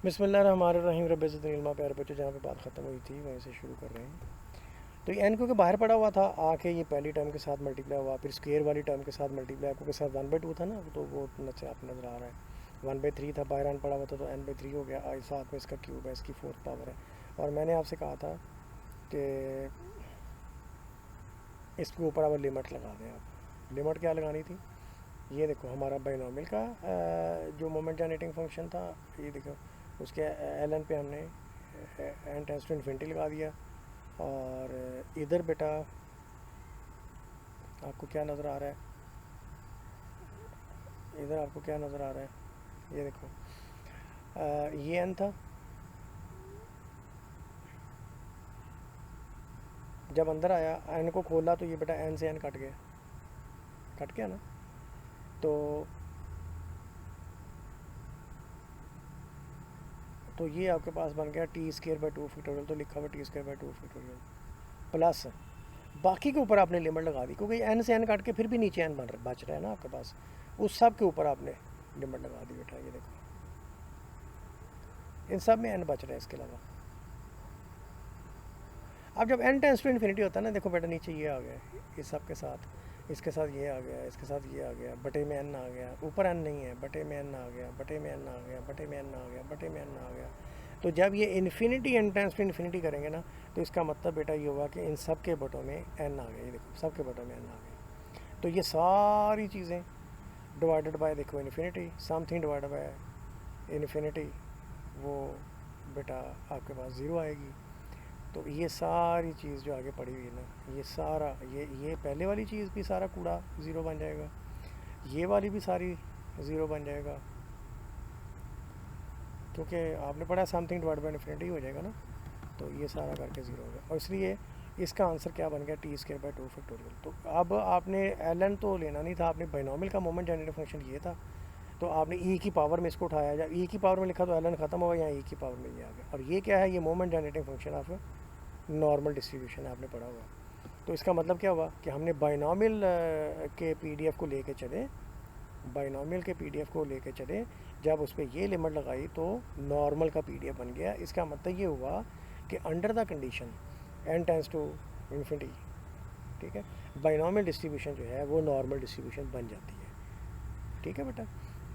बिस्मिल्लाहिर्रहमानिर्रहीम रब्बिज़ ज़िदनी इल्मा। प्यारे बच्चों, जहाँ पे बात ख़त्म हुई थी वहीं से शुरू कर रहे हैं। तो ये एन क्योंकि बाहर पड़ा हुआ था, आके ये पहली टर्म के साथ मल्टीप्लाई हुआ, फिर स्क्वायर वाली टर्म के साथ मल्टीप्लाई, आपको के साथ 1/2 था ना, तो वो नीचे आप नज़र आ रहा है। 1/3 था, बाहर एन पड़ा हुआ था तो n/3 हो गया। आज साथ में इसका क्यूब है, इसकी 4th पावर है। और मैंने आपसे कहा था कि इसके ऊपर अब लिमिट लगा दें। आप लिमिट क्या लगानी थी? ये देखो हमारा बाइनोमियल का जो मोमेंट जनरेटिंग फंक्शन था, ये देखो उसके एल एन पे हमने एन टेंस टू इन्फिनिटी लगा दिया। और इधर बेटा आपको क्या नज़र आ रहा है? इधर आपको क्या नज़र आ रहा है? ये देखो ये एन था, जब अंदर आया एन को खोला तो ये बेटा एन से एन कट गया ना। तो ये आपके पास बन गया t²/2 फैक्टोरियल। तो लिखा हुआ t²/2 फैक्टोरियल प्लस बाकी के ऊपर आपने लिमिट लगा दी, क्योंकि एन से एन काट के फिर भी नीचे एन बच रहा है ना आपके पास, उस सब के ऊपर आपने लिमिट लगा दी बेटा। ये देखो इन सब में एन बच रहा है इसके अलावा। अब जब एन टेंस टू इन्फिनिटी होता है ना, देखो बेटा नीचे ये आ गया, इस सब के साथ, इसके साथ ये आ गया, इसके साथ ये आ गया, बटे में एन आ गया, ऊपर एन नहीं है, बटे में एन आ गया, बटे में एन आ गया, बटे में एन आ गया, बटे में एन आ गया। तो जब ये infinity n tends to infinity करेंगे ना, तो इसका मतलब बेटा ये होगा कि इन सब के बटों में एन आ गया। ये देखो सब के बटों में एन आ गया। तो ये सारी चीज़ें डिवाइडेड बाय, देखो infinity, something divided by infinity, वो बेटा आपके पास ज़ीरो आएगी। तो ये सारी चीज़ जो आगे पड़ी हुई है ना, ये सारा ये पहले वाली चीज़ भी सारा कूड़ा ज़ीरो बन जाएगा, ये वाली भी सारी ज़ीरो बन जाएगा, क्योंकि आपने पढ़ा समथिंग डिवाइड बाय इन्फिनिटी हो जाएगा ना। तो ये सारा करके ज़ीरो हो गया, और इसलिए इसका आंसर क्या बन गया? t²/2 factorial. तो अब आपने एल एन तो लेना नहीं था, आपने बाइनोमियल का मोमेंट जनरेटिंग फंक्शन ये था, तो आपने ई की पावर में इसको उठाया। जब ई की पावर में लिखा तो एल एन ख़त्म होगा, यहाँ ई की पावर में ये आ गया। और ये क्या है? ये moment generating function of normal distribution है, आपने पढ़ा हुआ। तो इसका मतलब क्या हुआ कि हमने बाइनोमियल के पीडीएफ को लेके चले, बाइनोमियल के पीडीएफ को लेके चले, जब उस पर ये लिमिट लगाई तो नॉर्मल का पीडीएफ बन गया। इसका मतलब ये हुआ कि under the condition n tends to infinity, ठीक है, बाइनोमियल डिस्ट्रीब्यूशन जो है वो नॉर्मल डिस्ट्रीब्यूशन बन जाती है। ठीक है बेटा,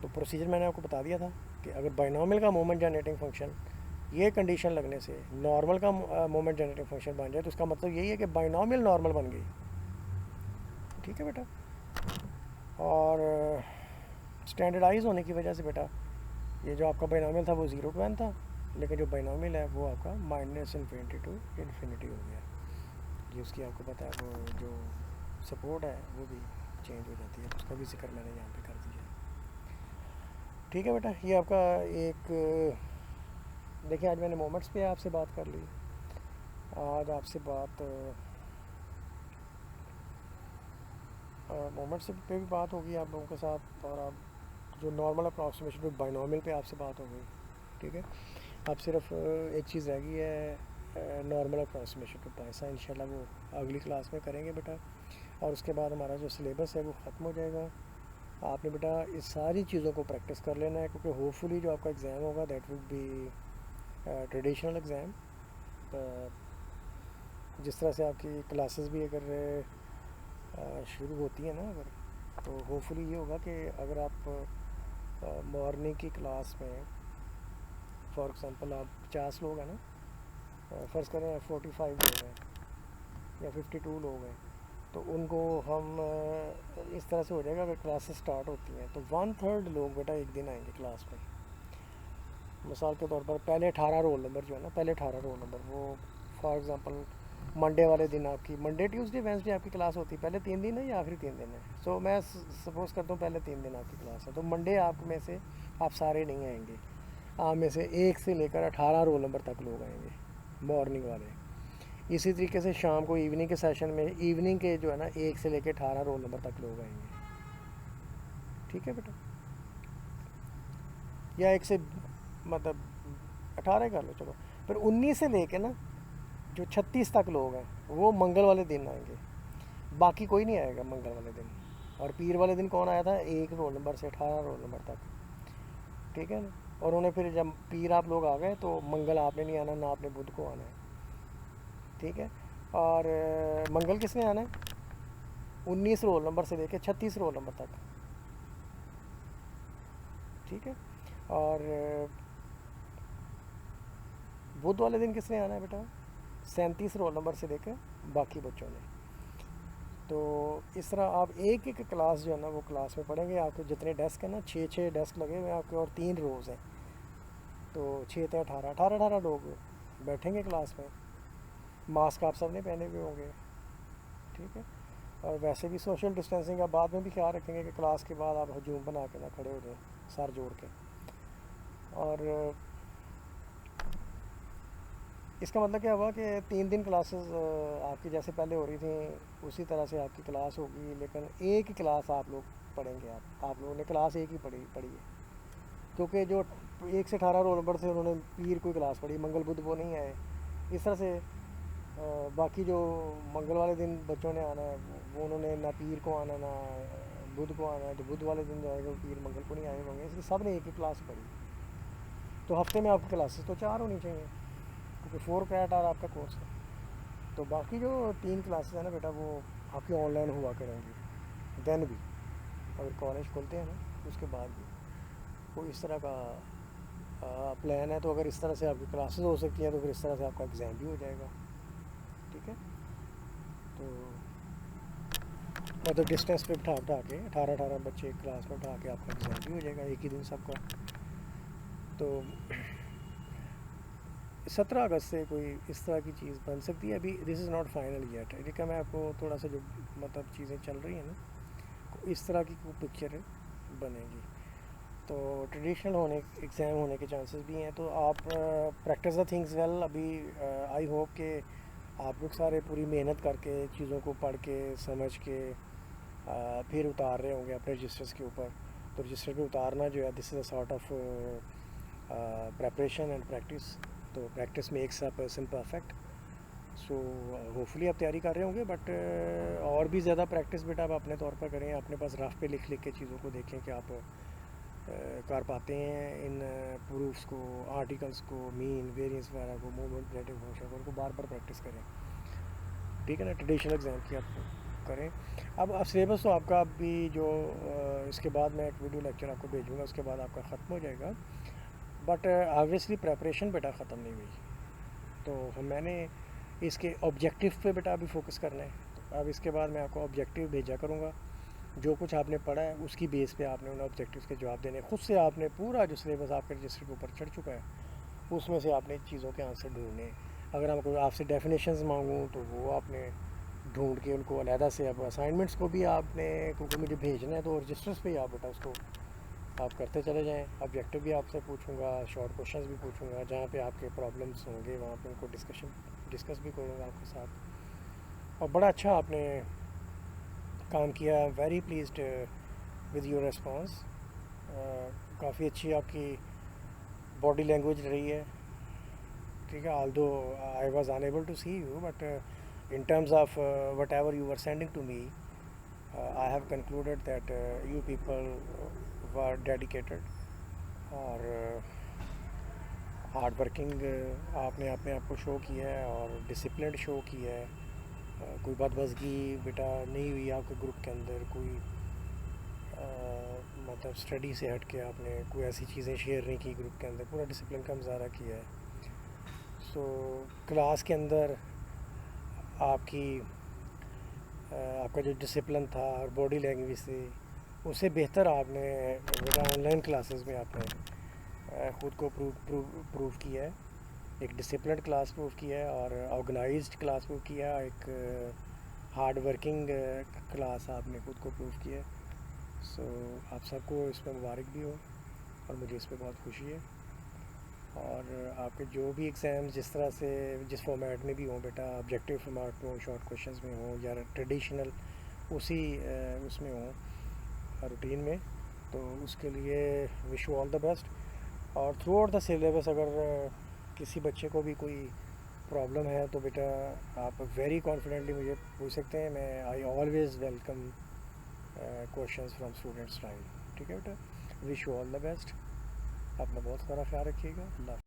तो प्रोसीजर मैंने आपको बता दिया था कि अगर बाइनोमियल का मोमेंट जनरेटिंग फंक्शन ये कंडीशन लगने से नॉर्मल का मोमेंट जनरेटिंग फंक्शन बन जाए, तो उसका मतलब यही है कि बाइनोमियल नॉर्मल बन गई। ठीक है बेटा, और स्टैंडर्डाइज होने की वजह से बेटा ये जो आपका बाइनोमियल था वो 0 to n था, लेकिन जो बाइनोमियल है वो आपका -इन्फिनिटी टू इन्फिनिटी हो गया। ये उसकी आपको पता है वो जो सपोर्ट है वो भी चेंज हो जाती है, तो उसका भी जिक्र मैंने यहाँ पे कर दिया। ठीक है बेटा, ये आपका एक, देखिए आज मैंने मोमेंट्स पे आपसे बात कर ली। आज आपसे बात मोमेंट्स पे भी बात होगी आप लोगों के साथ, और आप जो नॉर्मल अप्रॉक्सीमेशन पे बाइनोमियल पे आपसे बात हो गई। ठीक है, अब सिर्फ एक चीज़ रह गई है नॉर्मल अप्रॉक्सीमेशन पे पाइसा, इंशाल्लाह वो अगली क्लास में करेंगे बेटा। और उसके बाद हमारा जो सिलेबस है वो ख़त्म हो जाएगा। आपने बेटा इस सारी चीज़ों को प्रैक्टिस कर लेना है, क्योंकि होपफुली जो आपका एग्ज़ाम होगा that would be traditional exam. जिस तरह से आपकी क्लासेस भी अगर शुरू होती है ना, अगर, तो होपफुली ये होगा कि अगर आप मॉर्निंग की क्लास में फॉर एग्ज़ाम्पल आप 50 लोग हैं ना, फ़र्ज़ करें 45 लोग हैं या 52 लोग हैं, तो उनको हम इस तरह से हो जाएगा, अगर क्लासेस स्टार्ट होती हैं तो 1/3 लोग बेटा एक दिन आएंगे क्लास में। मिसाल के तौर पर पहले 18 रोल नंबर जो है ना, पहले 18 रोल नंबर, वो फॉर एग्ज़ाम्पल मंडे वाले दिन आपकी, मंडे ट्यूसडे वेंसडे आपकी क्लास होती है, पहले 3 दिन है या आखिरी 3 दिन है। सो मैं सपोज़ करता हूँ पहले 3 दिन आपकी क्लास है, तो मंडे आप में से आप सारे नहीं आएंगे, आप में से 1 से लेकर 18 रोल नंबर तक लोग आएंगे मॉर्निंग वाले। इसी तरीके से शाम को इवनिंग के सेशन में, इवनिंग के जो है ना 1 से लेकर 18 रोल नंबर तक लोग आएंगे। ठीक है बेटा, या 1 से मतलब 18 कर लो चलो, फिर 19 से लेके ना जो 36 तक लोग हैं वो मंगल वाले दिन आएंगे, बाकी कोई नहीं आएगा मंगल वाले दिन। और पीर वाले दिन कौन आया था? 1 रोल नंबर से 18 रोल नंबर तक। ठीक है ना, और उन्हें फिर जब पीर आप लोग आ गए तो मंगल आपने नहीं आना, ना आपने बुध को आना है, ठीक है। और मंगल किसने आना है? 19 रोल नंबर से लेकर 36 रोल नंबर तक, ठीक है। और बुध वाले दिन किसने आना है बेटा? 37 रोल नंबर से लेकर बाकी बच्चों ने। तो इस तरह आप एक एक क्लास जो है ना वो क्लास में पढ़ेंगे। आपके जितने डेस्क हैं ना, 6 डेस्क लगे हुए हैं आपके, और 3 रोज़ हैं, तो 6 × 18 लोग बैठेंगे क्लास में। मास्क आप सब ने पहने हुए होंगे, ठीक है। और वैसे भी सोशल डिस्टेंसिंग का बाद में भी ख्याल रखेंगे कि क्लास के बाद आप हजूम बना के ना खड़े हो जाएं सर जोड़ के। और इसका मतलब क्या हुआ कि 3 दिन क्लासेस आपकी जैसे पहले हो रही थी उसी तरह से आपकी क्लास होगी, लेकिन एक ही क्लास आप लोग पढ़ेंगे। आप लोगों ने क्लास एक ही पढ़ी है, क्योंकि जो 1 से 18 रोल नंबर से उन्होंने पीर कोई क्लास पढ़ी, मंगल बुध वो नहीं आए। इस तरह से बाकी जो मंगल वाले दिन बच्चों ने आना है वो उन्होंने ना पीर को आना ना बुध को आना है, तो बुध वाले दिन जो है वो पीर मंगल को नहीं आए होंगे, इसलिए सब ने एक ही क्लास पढ़ी। तो हफ्ते में आपकी क्लासेस तो 4 होनी चाहिए, क्योंकि 4 क्रेडिट आवर आपका कोर्स है। तो बाकी जो 3 क्लासेस है ना बेटा वो आपकी ऑनलाइन हुआ करेंगी। देन भी अगर कॉलेज खुलते हैं ना उसके बाद भी कोई इस तरह का प्लान है, तो अगर इस तरह से आपकी क्लासेस हो सकती हैं तो फिर इस तरह से आपका एग्ज़ाम भी हो जाएगा, ठीक है। तो मतलब डिस्टेंस पे बिठा के 18 बच्चे एक क्लास में बिठा के आपका एग्ज़ाम भी हो जाएगा एक ही दिन सबका। तो 17 अगस्त से कोई इस तरह की चीज़ बन सकती है। अभी this is not final yet, लेकिन मैं आपको थोड़ा सा जो मतलब चीज़ें चल रही हैं ना इस तरह की पिक्चर बनेगी। तो ट्रेडिशनल होने एग्ज़ाम होने के चांसेस भी हैं। तो आप प्रैक्टिस द थिंग्स वेल। अभी आई होप कि आप लोग सारे पूरी मेहनत करके चीज़ों को पढ़ के समझ के फिर उतार रहे होंगे अपने रजिस्टर्स के ऊपर। तो रजिस्टर पे उतारना जो है this is a sort of preparation and practice. तो practice makes a person perfect. So hopefully आप तैयारी कर रहे होंगे, बट और भी ज़्यादा प्रैक्टिस बेटा आप अपने तौर पर करें। अपने पास रफ पे लिख के चीज़ों को देखें कि आप कर पाते हैं इन प्रूफ्स को, आर्टिकल्स को, मीन वेरिएंस वगैरह को, मूवमेंट रिलेटिव फंक्शन को, उनको बार बार प्रैक्टिस करें, ठीक है ना। ट्रेडिशनल एग्ज़ाम की आप करें। अब सिलेबस तो आपका अभी जो इसके बाद मैं एक वीडियो लेक्चर आपको भेजूँगा उसके बाद आपका ख़त्म हो जाएगा, बट ऑब्वियसली प्रेपरेशन बेटा ख़त्म नहीं हुई। तो मैंने इसके ऑब्जेक्टिव पे बेटा अभी फोकस करना है। तो अब इसके बाद मैं आपको ऑब्जेक्टिव भेजा करूँगा, जो कुछ आपने पढ़ा है उसकी बेस पे आपने उन ऑब्जेक्टिव्स के जवाब देने। खुद से आपने पूरा जो सिलेबस आपके रजिस्टर के ऊपर चढ़ चुका है उसमें से आपने चीज़ों के आंसर ढूंढने। अगर हम कोई आपसे डेफिनेशंस मांगूँ तो वो आपने ढूंढ के उनको अलहदा से, अब असाइनमेंट्स को भी आपने, क्योंकि मुझे भेजना है तो रजिस्टर्स पे ही आप बेटा उसको आप करते चले जाएँ। ऑब्जेक्टिव भी आपसे पूछूंगा, शॉर्ट क्वेश्चंस भी पूछूंगा, जहाँ पे आपके प्रॉब्लम्स होंगे वहाँ पे उनको डिस्कस भी करूँगा आपके साथ। और बड़ा अच्छा आपने काम किया, very pleased with your response. काफ़ी अच्छी आपकी बॉडी लैंग्वेज रही है, ठीक है। Although I was unable to see you, but in terms of whatever you were sending to me, I have concluded that you people were dedicated और hard working आपने अपने आप को शो किया है और डिसिप्लिन शो किया है। कोई बदमज़गी बेटा नहीं हुई आपके ग्रुप के अंदर, कोई मतलब स्टडी से हट के आपने कोई ऐसी चीज़ें शेयर नहीं की ग्रुप के अंदर, पूरा डिसिप्लिन का मुजाहरा किया है। सो क्लास के अंदर आपका जो डिसिप्लिन था और बॉडी लैंग्वेज थी उससे बेहतर आपने बेटा ऑनलाइन क्लासेस में आपने ख़ुद को प्रूव किया है। एक डिसिप्लिन क्लास प्रूव किया है और ऑर्गेनाइज्ड क्लास प्रूव किया है, एक हार्ड वर्किंग क्लास आपने खुद को प्रूव किया है। सो आप सबको इसमें मुबारक भी हो और मुझे इस पर बहुत खुशी है। और आपके जो भी एग्ज़ाम्स जिस तरह से जिस फॉर्मेट में भी हों बेटा, ऑब्जेक्टिव फॉर्मेट में हो, शॉर्ट क्वेश्चंस में हो या ट्रेडिशनल उसी उसमें हो रूटीन में, तो उसके लिए wish you all the best. और थ्रू आउट द सिलेबस अगर किसी बच्चे को भी कोई प्रॉब्लम है तो बेटा आप वेरी कॉन्फिडेंटली मुझे पूछ सकते हैं। मैं I always welcome questions from students time, ठीक है बेटा। Wish you all the best. अपना बहुत सारा ख्याल रखिएगा। अल्लाह।